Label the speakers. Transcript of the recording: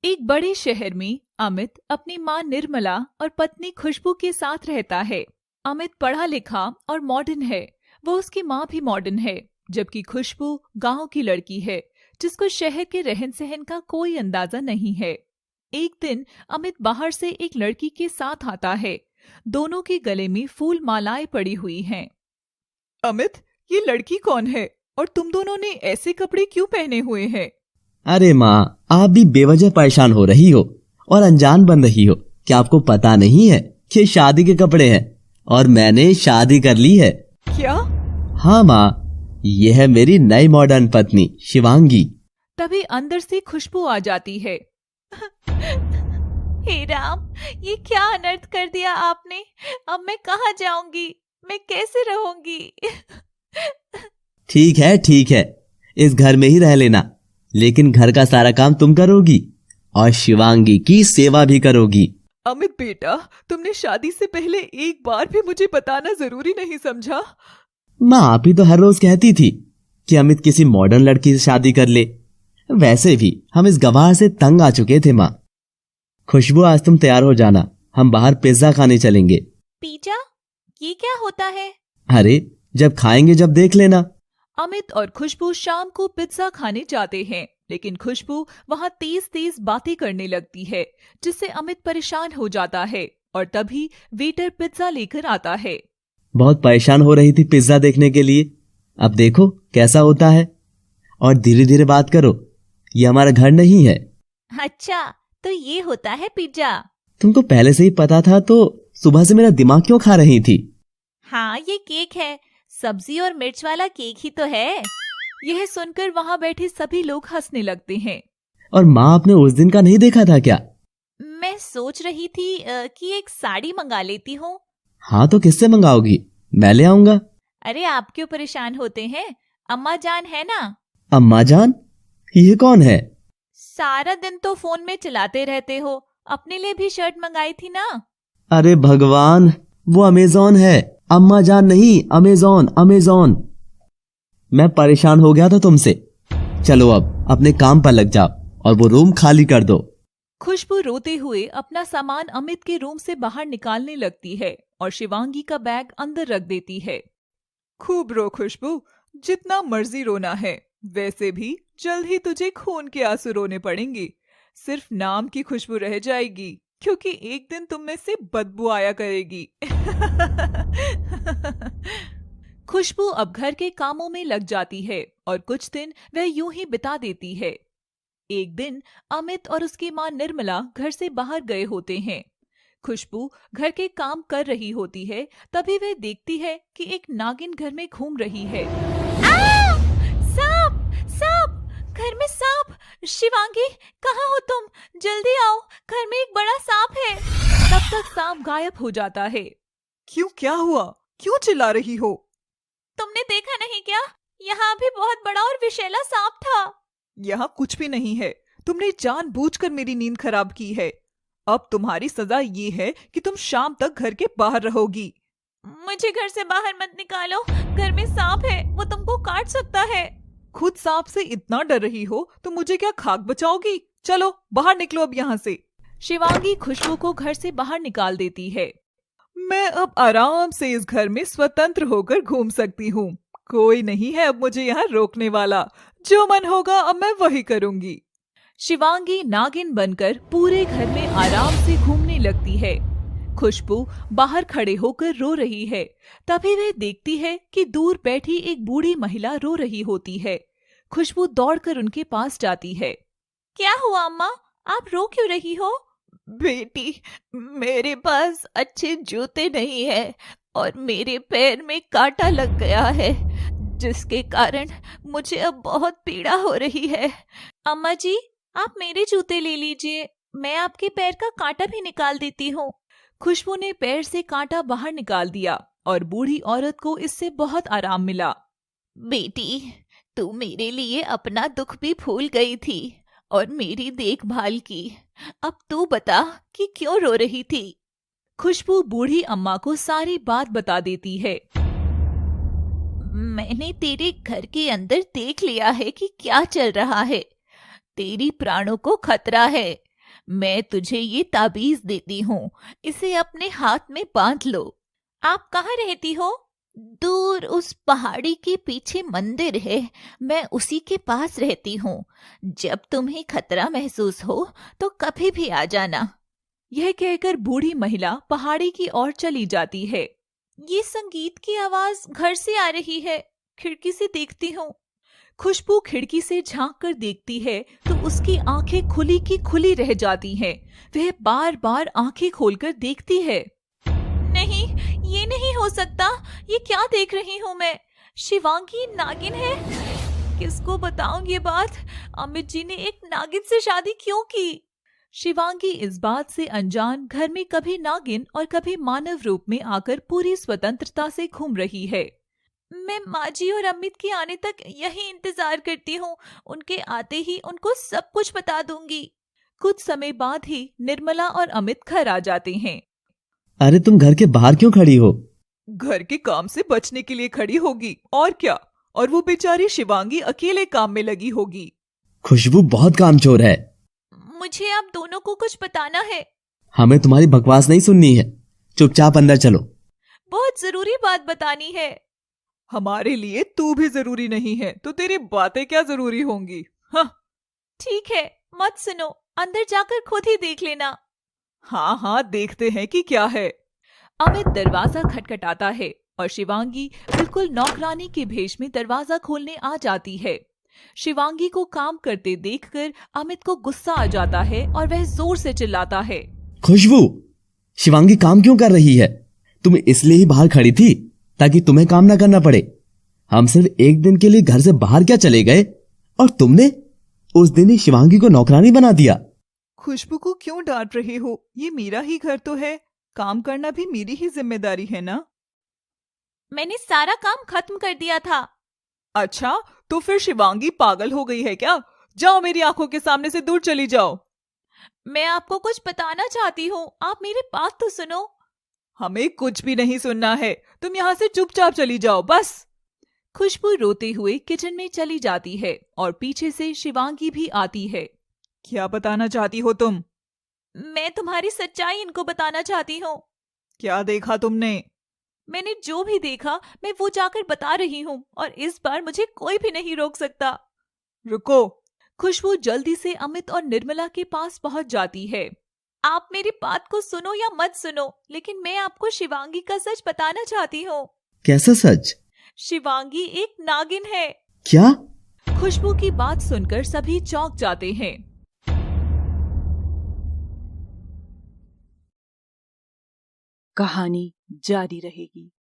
Speaker 1: एक बड़े शहर में अमित अपनी माँ निर्मला और पत्नी खुशबू के साथ रहता है। अमित पढ़ा लिखा और मॉडर्न है। वो उसकी माँ भी मॉडर्न है, जबकि खुशबू गांव की लड़की है जिसको शहर के रहन सहन का कोई अंदाजा नहीं है। एक दिन अमित बाहर से एक लड़की के साथ आता है। दोनों के गले में फूल मालाएं पड़ी हुई हैं। अमित, ये लड़की कौन है और तुम दोनों ने ऐसे कपड़े क्यों पहने हुए हैं?
Speaker 2: अरे माँ, आप भी बेवजह परेशान हो रही हो और अनजान बन रही हो। क्या आपको पता नहीं है कि शादी के कपड़े हैं और मैंने शादी कर ली है।
Speaker 1: क्या?
Speaker 2: हाँ माँ, ये है मेरी नई मॉडर्न पत्नी शिवांगी।
Speaker 1: तभी अंदर से खुशबू आ जाती है। हे राम, ये क्या अनर्थ कर दिया आपने। अब मैं कहाँ जाऊंगी, मैं कैसे रहूंगी?
Speaker 2: ठीक है, इस घर में ही रह लेना, लेकिन घर का सारा काम तुम करोगी और शिवांगी की सेवा भी करोगी।
Speaker 1: अमित बेटा, तुमने शादी से पहले एक बार भी मुझे बताना जरूरी नहीं समझा?
Speaker 2: माँ, आप ही तो हर रोज कहती थी कि अमित किसी मॉडर्न लड़की से शादी कर ले। वैसे भी हम इस गवाह से तंग आ चुके थे माँ। खुशबू, आज तुम तैयार हो जाना, हम बाहर पिज्जा खाने चलेंगे।
Speaker 1: पिज्जा? ये क्या होता है?
Speaker 2: अरे, जब खाएंगे जब देख लेना।
Speaker 1: अमित और खुशबू शाम को पिज्जा खाने जाते हैं, लेकिन खुशबू वहाँ तेज तेज बातें करने लगती है, जिससे अमित परेशान हो जाता है। और तभी वेटर पिज्जा लेकर आता है।
Speaker 2: बहुत परेशान हो रही थी पिज्जा देखने के लिए, अब देखो कैसा होता है। और धीरे धीरे बात करो, ये हमारा घर नहीं है।
Speaker 1: अच्छा, तो ये होता है पिज्जा?
Speaker 2: तुमको पहले से ही पता था तो सुबह से मेरा दिमाग क्यों खा रही थी?
Speaker 1: हाँ, ये केक है, सब्जी और मिर्च वाला केक ही तो है। यह सुनकर वहाँ बैठे सभी लोग हंसने लगते हैं।
Speaker 2: और माँ, आपने उस दिन का नहीं देखा था क्या?
Speaker 1: मैं सोच रही थी कि एक साड़ी मंगा लेती हूँ।
Speaker 2: हाँ, तो किससे मंगाओगी? मैं ले आऊंगा।
Speaker 1: अरे, आप क्यों परेशान होते हैं? अम्मा जान है ना।
Speaker 2: अम्मा जान? ये कौन है?
Speaker 1: सारा दिन तो फोन में चलाते रहते हो, अपने लिए भी शर्ट मंगाई थी ना।
Speaker 2: अरे भगवान, वो अमेज़न है, अम्मा जान नहीं, अमेज़न। मैं परेशान हो गया था तुमसे। चलो अब अपने काम पर लग जाओ और वो रूम खाली कर दो।
Speaker 1: खुशबू रोते हुए अपना सामान अमित के रूम से बाहर निकालने लगती है और शिवांगी का बैग अंदर रख देती है। खूब रो खुशबू, जितना मर्जी रोना है। वैसे भी जल्द ही तुझे खून के आंसू रोने पड़ेंगे। सिर्फ नाम की खुशबू रह जाएगी, क्योंकि एक दिन तुम में से बदबू आया करेगी। खुशबू अब घर के कामों में लग जाती है और कुछ दिन वह यूं ही बिता देती है। एक दिन अमित और उसकी माँ निर्मला घर से बाहर गए होते हैं। खुशबू घर के काम कर रही होती है, तभी वह देखती है कि एक नागिन घर में घूम रही है। सांप! सांप! घर में सांप! शिवांगी, कहाँ हो तुम? जल्दी आओ, घर में एक बड़ा सांप है। तब तक सांप गायब हो जाता है। क्यों, क्या हुआ? क्यों चिल्ला रही हो? तुमने देखा नहीं क्या? यहाँ भी बहुत बड़ा और विषैला सांप था। यहाँ कुछ भी नहीं है, तुमने जानबूझकर मेरी नींद खराब की है। अब तुम्हारी सजा ये है कि तुम शाम तक घर के बाहर रहोगी। मुझे घर से बाहर मत निकालो, घर में सांप है, वो तुमको काट सकता है। खुद सांप से इतना डर रही हो तो मुझे क्या खाक बचाओगी? चलो बाहर निकलो अब यहाँ से। शिवांगी खुशबू को घर से बाहर निकाल देती है। मैं अब आराम से इस घर में स्वतंत्र होकर घूम सकती हूँ। कोई नहीं है अब मुझे यहाँ रोकने वाला। जो मन होगा अब मैं वही करूंगी। शिवांगी नागिन बनकर पूरे घर में आराम से घूमने लगती है। खुशबू बाहर खड़े होकर रो रही है। तभी वह देखती है कि दूर बैठी एक बूढ़ी महिला रो रही होती है। खुशबू दौड़कर उनके पास जाती है। क्या हुआ अम्मा, आप रो क्यों रही हो? बेटी, मेरे पास अच्छे जूते नहीं है और मेरे पैर में कांटा लग गया है, जिसके कारण मुझे अब बहुत पीड़ा हो रही है। अम्मा जी, आप मेरे जूते ले लीजिए, मैं आपके पैर का कांटा भी निकाल देती हूँ। खुशबू ने पैर से कांटा बाहर निकाल दिया और बूढ़ी औरत को इससे बहुत आराम मिला। बेटी, तू मेरे लिए अपना दुख भी भूल गई थी और मेरी देखभाल की। अब तू बता कि क्यों रो रही थी? खुशबू बूढ़ी अम्मा को सारी बात बता देती है। मैंने तेरे घर के अंदर देख लिया है कि क्या चल रहा है। तेरी प्राणों को खतरा है। मैं तुझे ये ताबीज देती हूँ, इसे अपने हाथ में बांध लो। आप कहाँ रहती हो? दूर उस पहाड़ी के पीछे मंदिर है, मैं उसी के पास रहती हूँ। जब तुम्हें खतरा महसूस हो तो कभी भी आ जाना। यह कहकर बूढ़ी महिला पहाड़ी की ओर चली जाती है। ये संगीत की आवाज घर से आ रही है। खिड़की से देखती हूँ। खुशबू खिड़की से झांक कर देखती है तो उसकी आंखें खुली की खुली रह जाती हैं। वह बार बार आंखें खोलकर देखती है। नहीं, ये नहीं हो सकता। ये क्या देख रही हूँ मैं? शिवांगी नागिन है। किसको बताऊं ये बात? अमित जी ने एक नागिन से शादी क्यों की? शिवांगी इस बात से अनजान घर में कभी नागिन और कभी मानव रूप में आकर पूरी स्वतंत्रता से घूम रही है। मैं माँ जी और अमित के आने तक यही इंतजार करती हूँ। उनके आते ही उनको सब कुछ बता दूंगी। कुछ समय बाद ही निर्मला और अमित घर आ जाते हैं।
Speaker 2: अरे तुम घर के बाहर क्यों खड़ी हो?
Speaker 1: घर के काम से बचने के लिए खड़ी होगी, और क्या। और वो बेचारी शिवांगी अकेले काम में लगी होगी।
Speaker 2: खुशबू बहुत कामचोर है।
Speaker 1: मुझे आप दोनों को कुछ बताना है।
Speaker 2: हमें तुम्हारी बकवास नहीं सुननी है, चुपचाप अंदर चलो।
Speaker 1: बहुत जरूरी बात बतानी है। हमारे लिए तू भी जरूरी नहीं है तो तेरी बातें क्या जरूरी होंगी? हाँ ठीक है, मत सुनो, अंदर जाकर खुद ही देख लेना। हाँ हाँ, देखते हैं कि क्या है। अमित दरवाजा खटखटाता है और शिवांगी बिल्कुल नौकरानी के भेष में दरवाजा खोलने आ जाती है। शिवांगी को काम करते देखकर अमित को गुस्सा आ जाता है और वह जोर से चिल्लाता है।
Speaker 2: खुशबू, शिवांगी काम क्यों कर रही है? तुम इसलिए ही बाहर खड़ी थी ताकि तुम्हें काम ना करना पड़े। हम सिर्फ एक दिन के लिए घर से बाहर क्या चले गए और तुमने उस दिन ही शिवांगी को नौकरानी बना दिया।
Speaker 1: खुशबू को क्यों डांट रहे हो? ये मेरा ही घर तो है, काम करना भी मेरी ही जिम्मेदारी है ना। मैंने सारा काम खत्म कर दिया था। अच्छा, तो फिर शिवांगी पागल हो गई है क्या? जाओ, मेरी आंखों के सामने से दूर चली जाओ। मैं आपको कुछ बताना चाहती हूँ, आप मेरी बात तो सुनो। हमें कुछ भी नहीं सुनना है, तुम यहाँ से चुपचाप चली जाओ बस। खुशबू रोते हुए किचन में चली जाती है और पीछे से शिवांगी भी आती है। क्या बताना चाहती हो तुम? मैं तुम्हारी सच्चाई इनको बताना चाहती हूँ। क्या देखा तुमने? मैंने जो भी देखा मैं वो जाकर बता रही हूँ और इस बार मुझे कोई भी नहीं रोक सकता। रुको। खुशबू जल्दी से अमित और निर्मला के पास पहुंच जाती है। आप मेरी बात को सुनो या मत सुनो, लेकिन मैं आपको शिवांगी का सच बताना चाहती हूँ।
Speaker 2: कैसा सच?
Speaker 1: शिवांगी एक नागिन है।
Speaker 2: क्या?
Speaker 1: खुशबू की बात सुनकर सभी चौंक जाते हैं।
Speaker 3: कहानी जारी रहेगी।